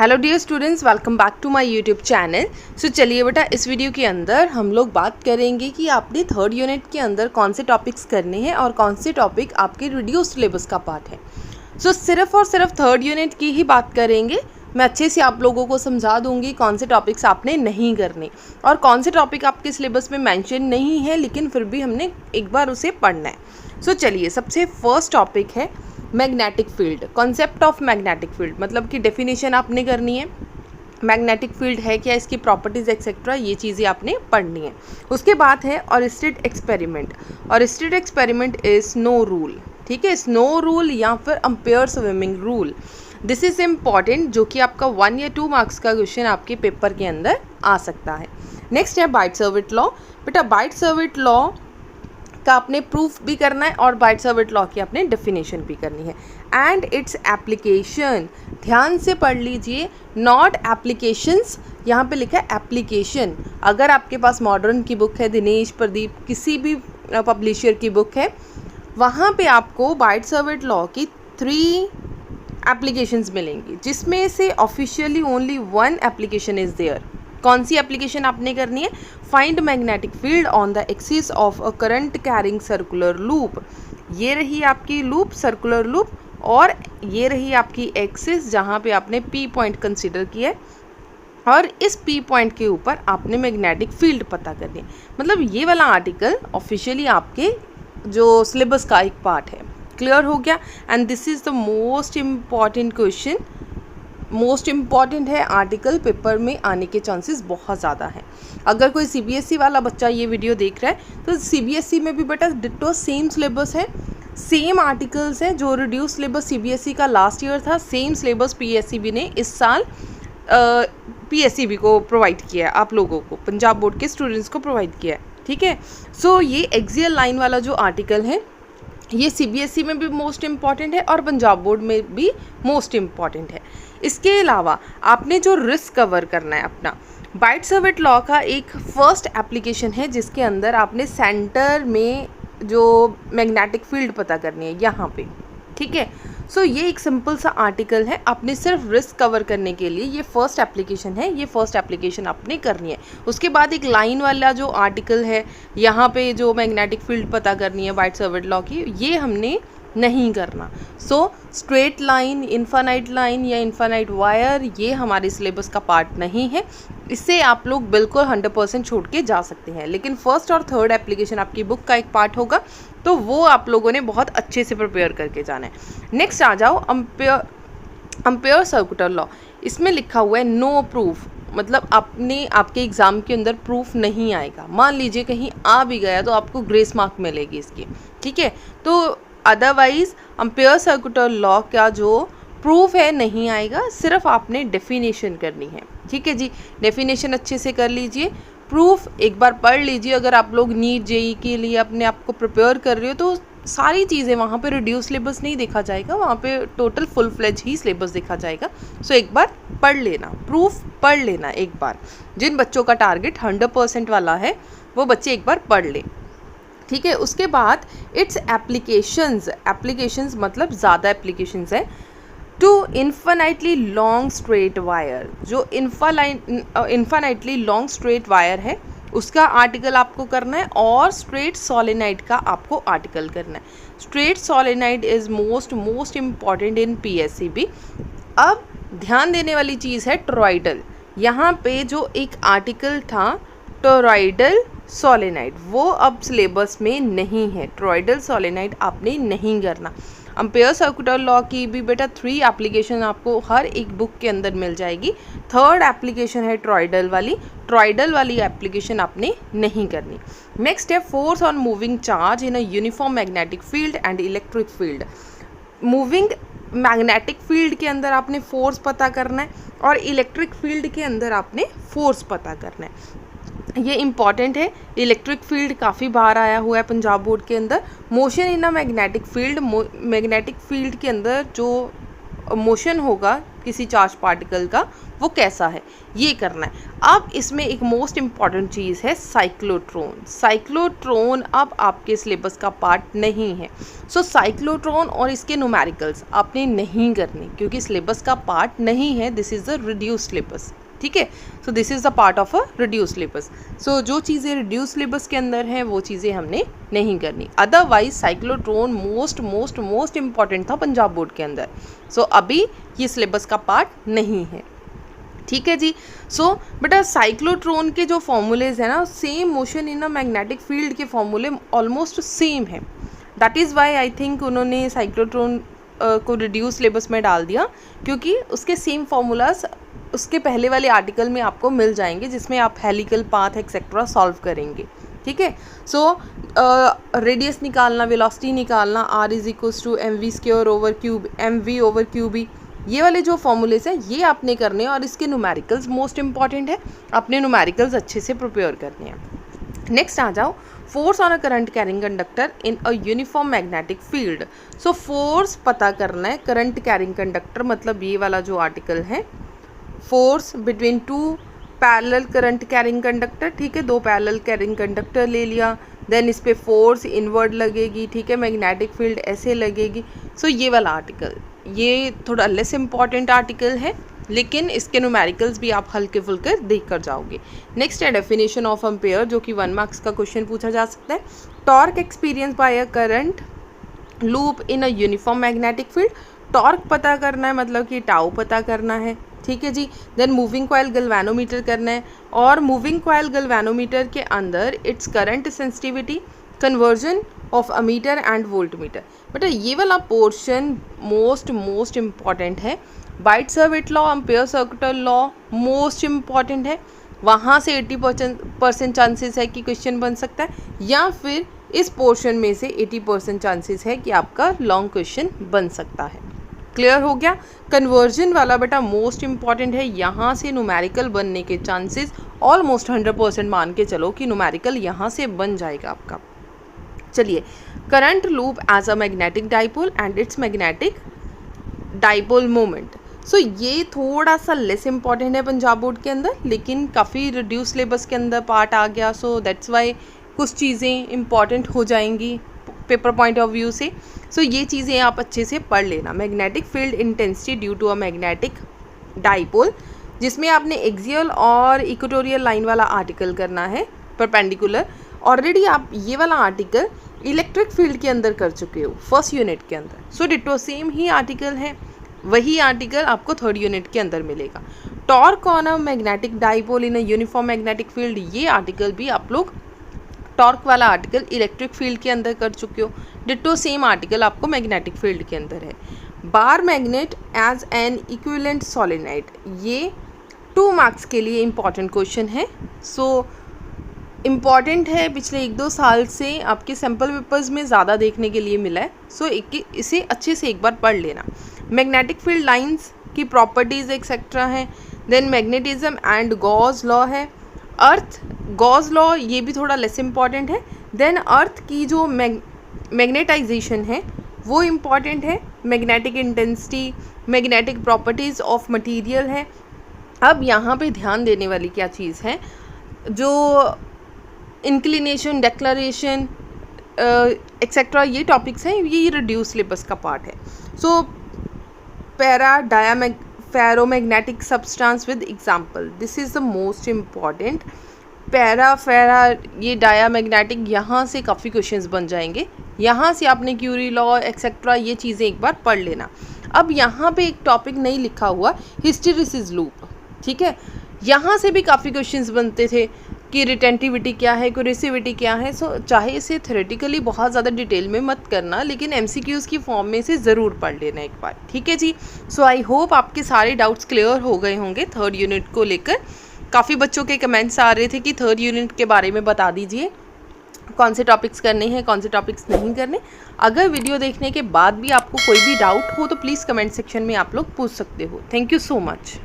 Hello dear students, welcome back to my YouTube channel. So चलिए बेटा, इस video के अंदर हम लोग बात करेंगे कि आपने थर्ड यूनिट के अंदर कौन से टॉपिक्स करने हैं और कौन से टॉपिक आपके रिड्यूस्ड सिलेबस का पार्ट है। सो सिर्फ और सिर्फ थर्ड यूनिट की ही बात करेंगे। मैं अच्छे से आप लोगों को समझा दूंगी कौन से टॉपिक्स आपने नहीं करने और कौन से टॉपिक आपके सिलेबस में मेंशन नहीं है लेकिन फिर भी हमने एक बार उसे पढ़ना है। सो चलिए, सबसे फर्स्ट टॉपिक है magnetic field. Concept of magnetic field मतलब कि डेफिनेशन आपने करनी है। मैग्नेटिक फील्ड है क्या, इसकी प्रॉपर्टीज़ एक्सेट्रा, ये चीज़ें आपने पढ़नी है। उसके बाद है Oersted experiment. Oersted experiment is snow rule, ठीक है, स्नो रूल या फिर Ampere swimming rule. This is important, जो कि आपका 1 या 2 मार्क्स का क्वेश्चन आपके पेपर के अंदर आ सकता है। नेक्स्ट है बाइट सर्विट लॉ। बेटा बाइट सर्विट लॉ का आपने प्रूफ भी करना है और बाइट सर्विट लॉ की आपने डेफिनेशन भी करनी है एंड इट्स एप्लीकेशन। ध्यान से पढ़ लीजिए, नॉट एप्लीकेशंस, यहाँ पे लिखा है एप्लीकेशन। अगर आपके पास मॉडर्न की बुक है, दिनेश, प्रदीप, किसी भी पब्लिशर की बुक है, वहाँ पे आपको बाइट सर्विट लॉ की 3 एप्लीकेशंस मिलेंगी, जिसमें से officially only 1 application is there. कौन सी एप्लीकेशन आपने करनी है? Find magnetic field on the axis of a current carrying circular loop. ये रही आपकी लूप, सर्कुलर लूप, और ये रही आपकी एक्सिस जहाँ पे आपने पी पॉइंट कंसीडर किया है और इस पी पॉइंट के ऊपर आपने मैग्नेटिक फील्ड पता करनी है। मतलब ये वाला आर्टिकल ऑफिशियली आपके जो सिलेबस का एक पार्ट है। क्लियर हो गया? And this is the most important question, most important है, आर्टिकल पेपर में आने के चांसेस बहुत ज़्यादा हैं। अगर कोई सीबीएसई वाला बच्चा ये वीडियो देख रहा है तो सीबीएसई में भी बेटा डिट्टो सेम सिलेबस है, सेम आर्टिकल्स हैं। जो रिड्यूस सिलेबस सीबीएसई का लास्ट ईयर था, सेम सिलेबस पीएसईबी ने इस साल पीएसईबी को प्रोवाइड किया है, आप लोगों को, पंजाब बोर्ड के स्टूडेंट्स को प्रोवाइड किया है, ठीक है। सो ये एक्सियल लाइन वाला जो आर्टिकल है ये सीबीएसई में भी मोस्ट इम्पॉर्टेंट है और पंजाब बोर्ड में भी मोस्ट इम्पॉर्टेंट है। इसके अलावा आपने जो रिस्क कवर करना है अपना, बाइट सर्विट लॉ का एक फर्स्ट एप्लीकेशन है जिसके अंदर आपने सेंटर में जो मैग्नेटिक फील्ड पता करनी है यहाँ पे, ठीक है। सो ये एक सिंपल सा आर्टिकल है, आपने सिर्फ रिस्क कवर करने के लिए ये फर्स्ट एप्लीकेशन है, ये फर्स्ट एप्लीकेशन आपने करनी है। उसके बाद एक लाइन वाला जो आर्टिकल है, यहाँ पे जो मैग्नेटिक फील्ड पता करनी है बाइट सर्विट लॉ की, ये हमने नहीं करना। So straight line, infinite line या इन्फानाइट वायर, ये हमारे सिलेबस का पार्ट नहीं है। इससे आप लोग बिल्कुल 100% छोड़ के जा सकते हैं, लेकिन फर्स्ट और थर्ड एप्लीकेशन आपकी बुक का एक पार्ट होगा, तो वो आप लोगों ने बहुत अच्छे से प्रिपेयर करके जाना है। नेक्स्ट आ जाओ अम्पेयर सर्कुलर लॉ। इसमें लिखा हुआ है नो प्रूफ, मतलब आपके एग्ज़ाम के अंदर प्रूफ नहीं आएगा। मान लीजिए कहीं आ भी गया तो आपको ग्रेस मार्क मिलेगी इसकी, ठीक है। तो अदरवाइज अम्पेयर सर्कुलर लॉ का जो प्रूफ है नहीं आएगा, सिर्फ आपने डेफिनेशन करनी है, ठीक है जी। डेफिनेशन अच्छे से कर लीजिए, प्रूफ एक बार पढ़ लीजिए। अगर आप लोग नीट जेई के लिए अपने आप को प्रिपेयर कर रहे हो तो सारी चीज़ें वहाँ पे रिड्यूस सिलेबस नहीं देखा जाएगा, वहाँ पे टोटल फुल फ्लेज ही सिलेबस देखा जाएगा। सो एक बार पढ़ लेना, प्रूफ पढ़ लेना एक बार। जिन बच्चों का टारगेट 100% वाला है वो बच्चे एक बार पढ़ लें, ठीक है। उसके बाद इट्स एप्लीकेशंस मतलब ज़्यादा एप्लीकेशंस है। To infinitely long straight wire, जो इन्फानाइटली लॉन्ग स्ट्रेट वायर है उसका आर्टिकल आपको करना है और स्ट्रेट सोलेनाइड का आपको आर्टिकल करना है। Straight solenoid is most important in PSEB. अब ध्यान देने वाली चीज़ है टॉरॉइडल। यहाँ पे जो एक आर्टिकल था टॉरॉइडल सोलेनाइड, वो अब सिलेबस में नहीं है। टॉरॉइडल सोलेनाइड आपने नहीं करना। अम्पेयर सर्कुलर लॉ की भी बेटा 3 एप्लीकेशन आपको हर एक बुक के अंदर मिल जाएगी। थर्ड एप्लीकेशन है टॉरॉइडल वाली एप्लीकेशन आपने नहीं करनी। नेक्स्ट है force on moving charge in a uniform magnetic field and electric field. Moving magnetic field के अंदर आपने फोर्स पता करना है और इलेक्ट्रिक फील्ड के अंदर आपने फोर्स पता करना है। ये इम्पॉर्टेंट है। इलेक्ट्रिक फील्ड काफ़ी बार आया हुआ है पंजाब बोर्ड के अंदर। Motion in a magnetic field, magnetic field के अंदर जो मोशन होगा किसी चार्ज पार्टिकल का वो कैसा है, ये करना है। अब इसमें एक मोस्ट इम्पॉर्टेंट चीज़ है साइक्लोट्रॉन। साइक्लोट्रॉन अब आपके सिलेबस का पार्ट नहीं है। सो साइक्लोट्रॉन और इसके न्यूमेरिकल्स आपने नहीं करने क्योंकि सिलेबस का पार्ट नहीं है। This is the reduce syllabus, ठीक है। So this is the part of a reduce syllabus. So जो चीज़ें रिड्यूस सिलेबस के अंदर हैं वो चीज़ें हमने नहीं करनी। Otherwise cyclotron most most most important था पंजाब बोर्ड के अंदर। सो अभी ये सिलेबस का पार्ट नहीं है, ठीक है जी। सो बेटा साइक्लोट्रॉन के जो फॉर्मूलेज हैं ना, same motion in a magnetic field के फॉर्मूले ऑलमोस्ट सेम है। That is why I think उन्होंने साइक्लोट्रॉन को रिड्यूस सिलेबस में डाल दिया, क्योंकि उसके सेम फार्मूलाज उसके पहले वाले आर्टिकल में आपको मिल जाएंगे जिसमें आप हेलिकल पाथ एक्सेट्रा सॉल्व करेंगे, ठीक है। सो रेडियस निकालना, वेलोसिटी निकालना, R is equals to M V square over cube, M V over QB, ये वाले जो फॉर्मूलेज हैं ये आपने करने हैं और इसके न्यूमेरिकल्स मोस्ट इंपॉर्टेंट है। आपने न्यूमेरिकल्स अच्छे से प्रिपेयर करने हैं। नेक्स्ट आ जाओ, force on a current carrying conductor in a uniform magnetic field. So force पता करना है करंट कैरिंग कंडक्टर, मतलब ये वाला जो आर्टिकल है, force between two parallel current carrying conductor, ठीक है। दो पैरेलल कैरिंग कंडक्टर ले लिया, देन इस पे फोर्स इनवर्ड लगेगी, ठीक है, मैग्नेटिक फील्ड ऐसे लगेगी। सो ये वाला आर्टिकल ये थोड़ा लेस इम्पॉर्टेंट आर्टिकल है, लेकिन इसके न्यूमेरिकल्स भी आप हल्के फुल्के देख कर जाओगे। नेक्स्ट है डेफिनेशन ऑफ एम्पेयर, जो कि 1 मार्क्स का क्वेश्चन पूछा जा सकता है। Torque experience by a current loop in a uniform magnetic field, torque पता करना है, मतलब कि टाउ पता करना है, ठीक है जी। देन मूविंग कॉइल गैल्वेनोमीटर करना है, और मूविंग कॉइल गैल्वेनोमीटर के अंदर its current sensitivity, conversion of ammeter and voltmeter. बेटा ये वाला पोर्शन मोस्ट इम्पॉर्टेंट है। Biot Savart law, Ampere circuit law most important है। वहाँ से 80% चांसेस है कि क्वेश्चन बन सकता है, या फिर इस पोर्शन में से 80% चांसेस है कि आपका लॉन्ग क्वेश्चन बन सकता है। क्लियर हो गया। कन्वर्जन वाला बेटा मोस्ट इम्पॉर्टेंट है, यहाँ से न्यूमेरिकल बनने के चांसेस ऑलमोस्ट 100% मान के चलो कि न्यूमेरिकल यहाँ से बन जाएगा आपका। चलिए, current loop as a magnetic dipole and its magnetic dipole moment. So ये थोड़ा सा लेस इम्पॉर्टेंट है पंजाब बोर्ड के अंदर, लेकिन काफ़ी रिड्यूस सिलेबस के अंदर पार्ट आ गया। सो दैट्स वाई कुछ चीज़ें इंपॉर्टेंट हो जाएंगी पेपर पॉइंट ऑफ व्यू से। सो ये चीज़ें आप अच्छे से पढ़ लेना। Magnetic field intensity due to a magnetic dipole, जिसमें आपने एक्सियल और इक्वेटोरियल लाइन वाला आर्टिकल करना है परपेंडिकुलर। ऑलरेडी आप ये वाला आर्टिकल इलेक्ट्रिक फील्ड के अंदर कर चुके हो फर्स्ट यूनिट के अंदर। सो डिटो सेम ही आर्टिकल है, वही आर्टिकल आपको थर्ड यूनिट के अंदर मिलेगा। Torque on a magnetic dipole in a uniform magnetic field, ये आर्टिकल भी आप लोग टॉर्क वाला आर्टिकल इलेक्ट्रिक फील्ड के अंदर कर चुके हो। डिटो सेम आर्टिकल आपको मैग्नेटिक फील्ड के अंदर है। Bar magnet as an equivalent solenoid, ये 2 मार्क्स के लिए इम्पॉर्टेंट क्वेश्चन है। सो इम्पॉर्टेंट है, पिछले 1-2 साल से आपके सैम्पल पेपर्स में ज़्यादा देखने के लिए मिला है। सो इसे अच्छे से एक बार पढ़ लेना। मैग्नेटिक फील्ड लाइंस की प्रॉपर्टीज़ एक्सेट्रा हैं। Then magnetism and Gauss law है। अर्थ गॉस लॉ ये भी थोड़ा लेस इम्पॉर्टेंट है। देन अर्थ की जो मैग्नेटाइजेशन है वो इम्पॉर्टेंट है। Magnetic intensity, magnetic properties of material है। अब यहाँ पे ध्यान देने वाली क्या चीज़ है, जो इंक्लिनेशन, डेक्लरेशन एक्सेट्रा ये टॉपिक्स हैं, ये रिड्यूस सिलेबस का पार्ट है। So ferromagnetic substance with example, this is the most important. फेरा ये डायामैग्नेटिक, यहाँ से काफ़ी क्वेश्चंस बन जाएंगे। यहाँ से आपने क्यूरी लॉ एक्सेट्रा ये चीज़ें एक बार पढ़ लेना। अब यहाँ पे एक टॉपिक नहीं लिखा हुआ, हिस्टेरिसिस लूप, ठीक है। यहाँ से भी काफ़ी क्वेश्चंस बनते थे कि रिटेंटिविटी क्या है, कोरेसिविटी क्या है। सो चाहे इसे थ्योरेटिकली बहुत ज़्यादा डिटेल में मत करना, लेकिन MCQs की फॉर्म में से ज़रूर पढ़ लेना एक बार, ठीक है जी। सो आई होप आपके सारे डाउट्स क्लियर हो गए होंगे थर्ड यूनिट को लेकर। काफ़ी बच्चों के कमेंट्स आ रहे थे कि थर्ड यूनिट के बारे में बता दीजिए, कौन से टॉपिक्स करने हैं, कौन से टॉपिक्स नहीं करने। अगर वीडियो देखने के बाद भी आपको कोई भी डाउट हो तो प्लीज़ कमेंट सेक्शन में आप लोग पूछ सकते हो। Thank you so much.